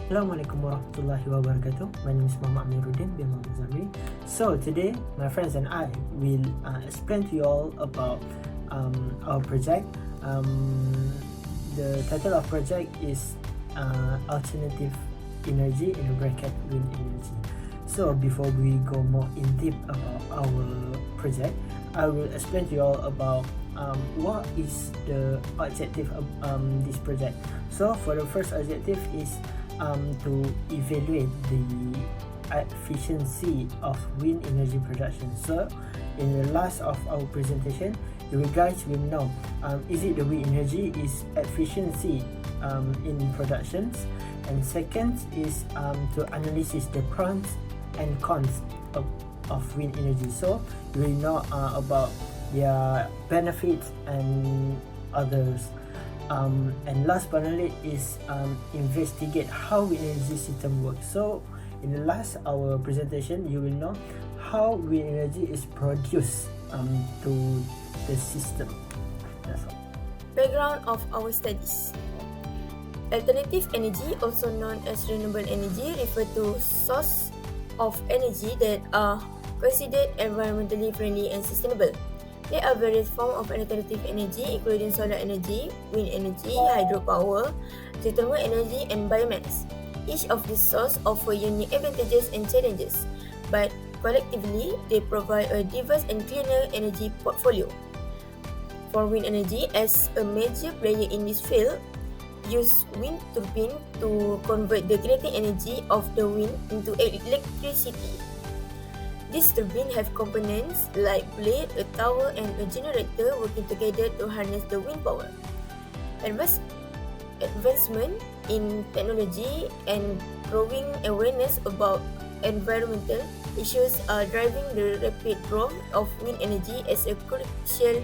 Assalamualaikum warahmatullahi wabarakatuh. My name is Muhammad Amiruddin bin Muhammad Zamri. So today, my friends and I will explain to you all about our project. The title of project is Alternative Energy in bracket Wind Energy. So before we go more in depth about our project, I will explain to you all about what is the objective of this project. So for the first objective is to evaluate the efficiency of wind energy production. So in the last of our presentation, you guys will know is it the wind energy is efficiency in productions, and second is to analysis the pros and cons of wind energy. So you will know about their benefits and others. And last but not least is investigate how wind energy system works. So in the last our presentation, you will know how wind energy is produced to the system. That's all. Background of our studies. Alternative energy, also known as renewable energy, refer to source of energy that are considered environmentally friendly and sustainable. There are various forms of alternative energy, including solar energy, wind energy, hydropower, geothermal energy, and biomass. Each of these sources offer unique advantages and challenges, but collectively, they provide a diverse and cleaner energy portfolio. For wind energy, as a major player in this field, use wind turbine to convert the kinetic energy of the wind into electricity. These turbines have components like blade, a tower, and a generator working together to harness the wind power. Advancement in technology and growing awareness about environmental issues are driving the rapid growth of wind energy as a crucial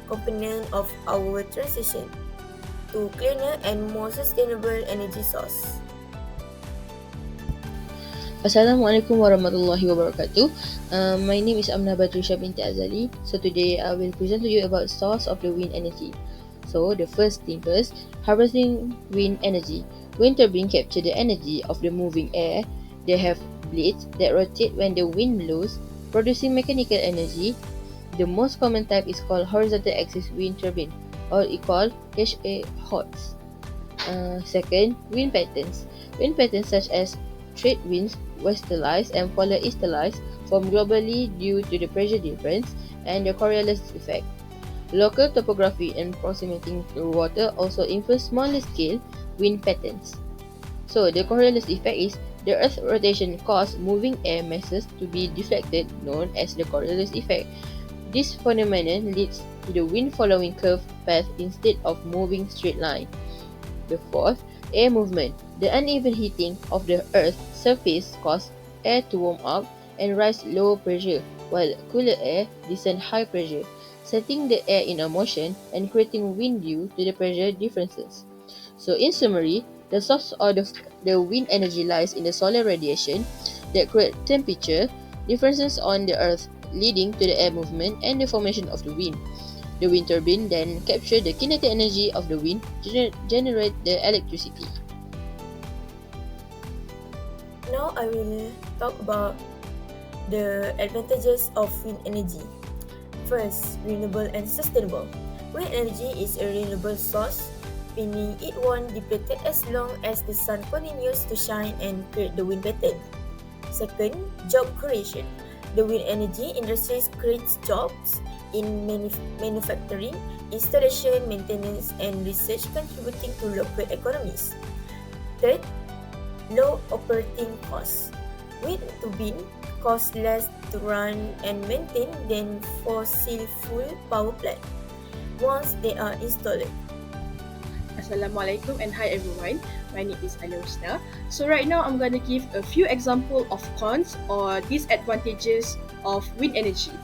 component of our transition to cleaner and more sustainable energy source. Assalamualaikum warahmatullahi wabarakatuh. My name is Amna Batrisha binti Azali. So today I will present to you about source of the wind energy. So the first thing first, harvesting wind energy. Wind turbine capture the energy of the moving air. They have blades that rotate when the wind blows, producing mechanical energy. The most common type is called horizontal axis wind turbine, or called HA-HOTS. Second, wind patterns. Wind patterns such as trade winds, westerlies, and polar easterlies form globally due to the pressure difference and the Coriolis effect. Local topography and proximity to water also influence smaller scale wind patterns. So the Coriolis effect is the Earth's rotation causes moving air masses to be deflected, known as the Coriolis effect. This phenomenon leads to the wind following curved path instead of moving straight line. The fourth, air movement. The uneven heating of the Earth's surface causes air to warm up and rise low pressure, while cooler air descends high pressure, setting the air in a motion and creating wind due to the pressure differences. So in summary, the source of the wind energy lies in the solar radiation that create temperature differences on the Earth, leading to the air movement and the formation of the wind. The wind turbine then capture the kinetic energy of the wind to generate the electricity. Now I will talk about the advantages of wind energy. First, renewable and sustainable. Wind energy is a renewable source, meaning it won't deplete as long as the sun continues to shine and create the wind pattern. Second, job creation. The wind energy industries creates jobs in manufacturing, installation, maintenance, and research, contributing to local economies. Third, low operating costs. Wind turbine cost less to run and maintain than fossil fuel power plant once they are installed. Assalamualaikum and hi everyone. My name is Alosna. So right now I'm going to give a few examples of cons or disadvantages of wind energy.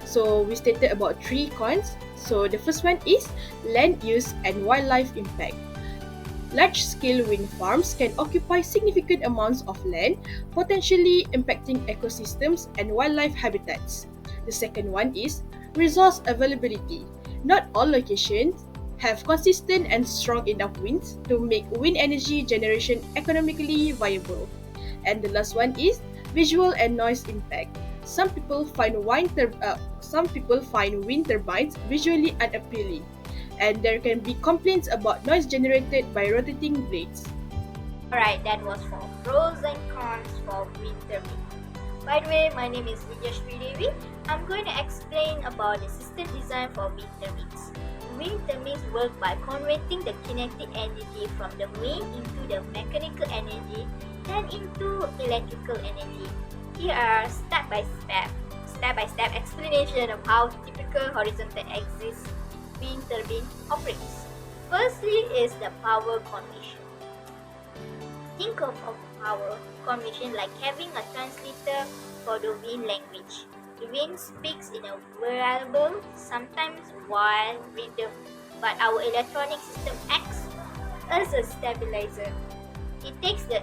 So we stated about 3 cons. So the first one is land use and wildlife impact. Large-scale wind farms can occupy significant amounts of land, potentially impacting ecosystems and wildlife habitats. The second one is resource availability. Not all locations have consistent and strong enough winds to make wind energy generation economically viable. And the last one is visual and noise impact. Some people find wind turbines visually unappealing, and there can be complaints about noise generated by rotating blades. Alright, that was for pros and cons for wind turbine. By the way, my name is Vidya Sridevi. I'm going to explain about the system design for wind turbines. Wind turbines work by converting the kinetic energy from the wind into the mechanical energy and into electrical energy. Here are step-by-step explanation of how typical horizontal axis wind turbine operates. Firstly is the power conversion. Think of power conversion like having a translator for the wind language. The wind speaks in a variable, sometimes wild rhythm, but our electronic system acts as a stabilizer. It takes the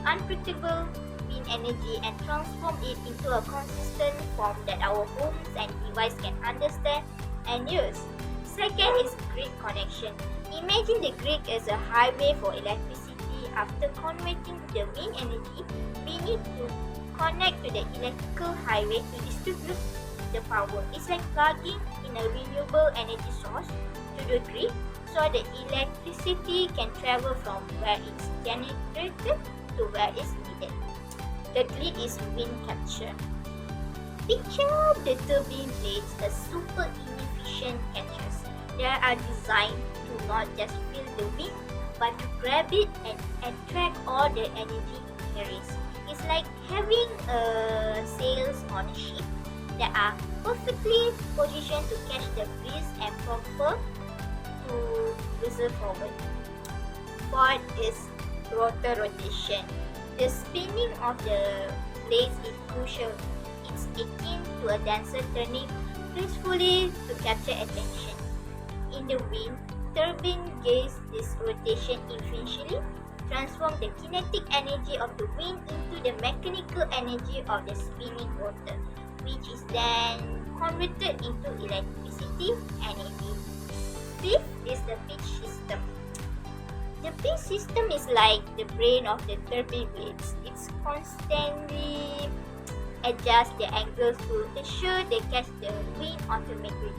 unpredictable wind energy and transforms it into a consistent form that our homes and devices can understand and use. Second is grid connection. Imagine the grid as a highway for electricity. After converting the wind energy, we need to connect to the electrical highway to distribute the power. It's like plugging in a renewable energy source to the grid so the electricity can travel from where it's generated to where it's needed. The grid is wind capture. Picture the turbine blades as super inefficient catchers. They are designed to not just feel the wind, but to grab it and attract all the energy it carries. It's like having sails on a ship that are perfectly positioned to catch the breeze and propel to whistle forward. Fourth is rotor rotation. The spinning of the blades is crucial. It's akin to a dancer turning gracefully to capture attention. In the wind, turbine gains this rotation efficiently, transform the kinetic energy of the wind into the mechanical energy of the spinning rotor, which is then converted into electricity energy. Fifth is the pitch system. The pitch system is like the brain of the turbine blades. It's constantly adjusts the angles to ensure they catch the wind automatically.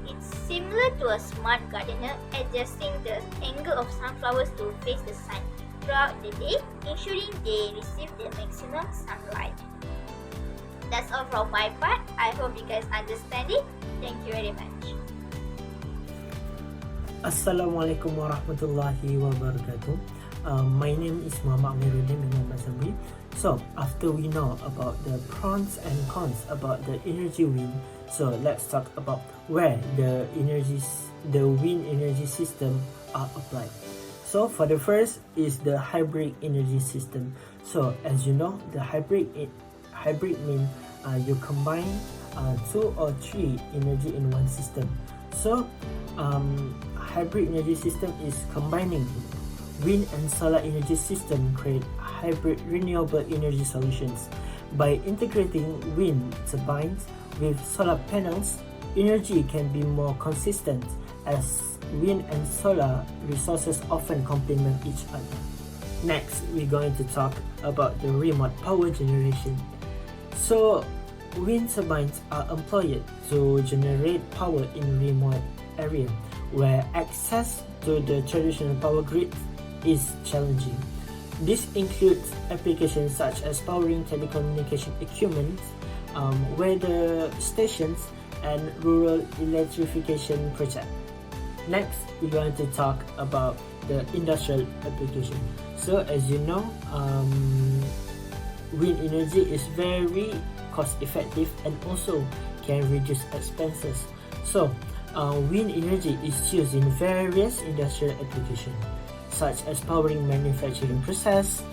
It's similar to a smart gardener adjusting the angle of sunflowers to face the sun throughout the day, ensuring they receive the maximum sunlight. That's all from my part. I hope you guys understand it. Thank you very much. Assalamualaikum warahmatullahi wabarakatuh. My name is Muhammad Amiruddin bin Muhammad Sabri. So, after we know about the pros and cons about the energy wind, so let's talk about where the wind energy system are applied. So, for the first is the hybrid energy system. So, as you know, the hybrid means you combine 2 or 3 energy in one system. So, hybrid energy system is combining wind and solar energy system create hybrid renewable energy solutions. By integrating wind turbines with solar panels, energy can be more consistent as wind and solar resources often complement each other. Next, we're going to talk about the remote power generation. So, wind turbines are employed to generate power in remote area where access to the traditional power grid is challenging. This includes applications such as powering telecommunication equipment, weather stations, and rural electrification projects. Next, we're going to talk about the industrial application. So, as you know, wind energy is very cost effective and also can reduce expenses. So, wind energy is used in various industrial applications, such as powering manufacturing process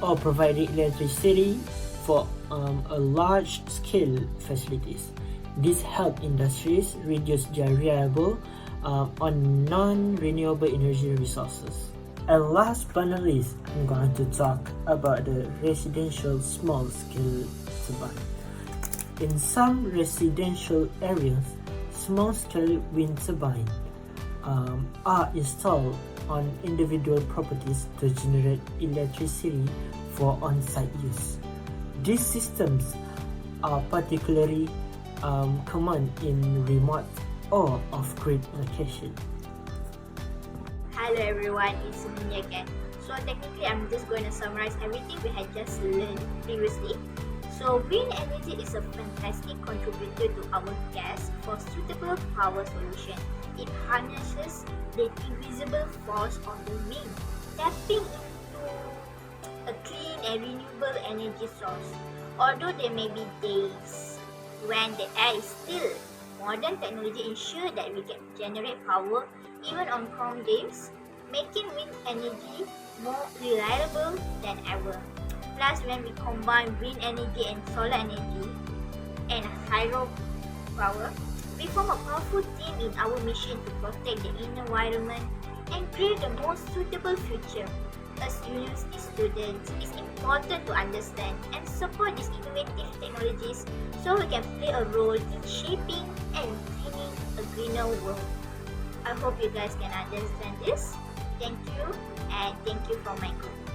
or providing electricity for a large-scale facilities. This help industries reduce their reliance on non-renewable energy resources. And last but not least, I'm going to talk about the residential small-scale turbine. In some residential areas, small-scale wind turbine are installed on individual properties to generate electricity for on-site use. These systems are particularly common in remote or off-grid location. Hello everyone, it's me again. So technically I'm just going to summarize everything we had just learned previously. So wind energy is a fantastic contributor to our gas for suitable power solution. It harnesses the invisible force of the wind, tapping into a clean and renewable energy source. Although there may be days when the air is still, modern technology ensures that we can generate power even on calm days, making wind energy more reliable than ever. Plus, when we combine wind energy and solar energy and hydropower, we form a powerful team in our mission to protect the environment and create the most suitable future. As university students, it's important to understand and support these innovative technologies so we can play a role in shaping and maintaining a greener world. I hope you guys can understand this. Thank you, and thank you for my group.